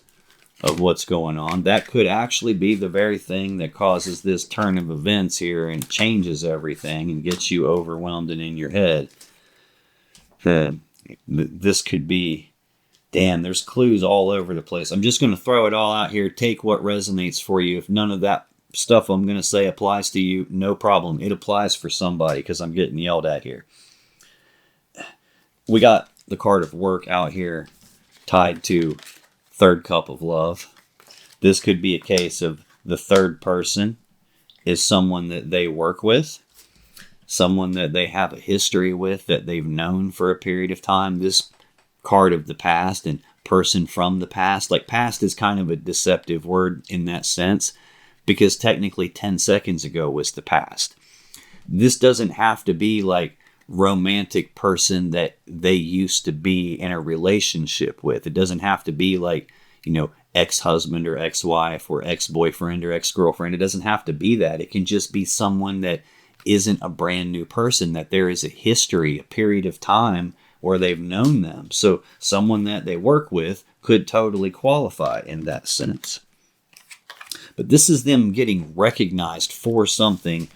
of what's going on. That could actually be the very thing that causes this turn of events here and changes everything and gets you overwhelmed and in your head. This could be, damn, there's clues all over the place. I'm just going to throw it all out here. Take what resonates for you. If none of that stuff I'm going to say applies to you, no problem. It applies for somebody because I'm getting yelled at here. We got the card of work out here tied to third cup of love. This could be a case of the third person is someone that they work with. someone that they have a history with, that they've known for a period of time. This card of the past and person from the past, like past is kind of a deceptive word in that sense, because technically 10 seconds ago was the past. This doesn't have to be like romantic person that they used to be in a relationship with. It doesn't have to be like, ex-husband or ex-wife or ex-boyfriend or ex-girlfriend. It doesn't have to be that. It can just be someone that isn't a brand new person, that there is a history, a period of time where they've known them. So someone that they work with could totally qualify in that sense. But this is them getting recognized for something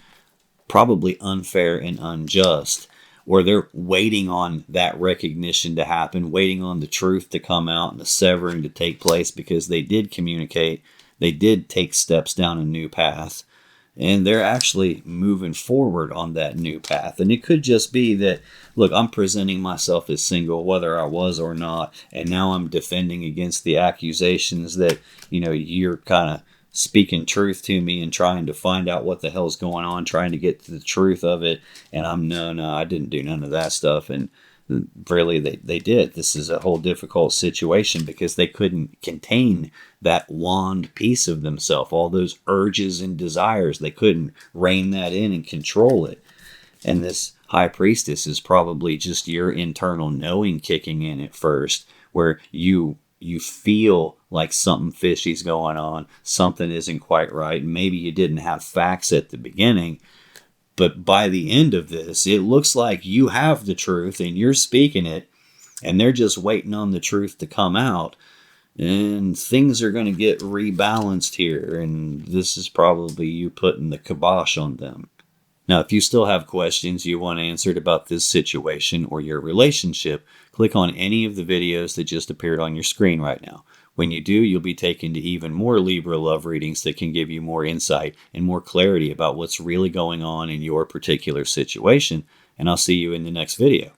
probably unfair and unjust, or they're waiting on that recognition to happen, waiting on the truth to come out and the severing to take place, because they did communicate, they did take steps down a new path, and they're actually moving forward on that new path. And it could just be that, look, I'm presenting myself as single, whether I was or not, and now I'm defending against the accusations that, you're kind of speaking truth to me and trying to find out what the hell's going on, trying to get to the truth of it. And I'm, no, I didn't do none of that stuff. And really, they did. This is a whole difficult situation because they couldn't contain that wand piece of themselves, all those urges and desires. They couldn't rein that in and control it. And this high priestess is probably just your internal knowing kicking in at first, where you feel like something fishy's going on, something isn't quite right. Maybe you didn't have facts at the beginning, but by the end of this, it looks like you have the truth and you're speaking it, and they're just waiting on the truth to come out, and things are going to get rebalanced here, and this is probably you putting the kibosh on them. Now, if you still have questions you want answered about this situation or your relationship, click on any of the videos that just appeared on your screen right now. When you do, you'll be taken to even more Libra love readings that can give you more insight and more clarity about what's really going on in your particular situation. And I'll see you in the next video.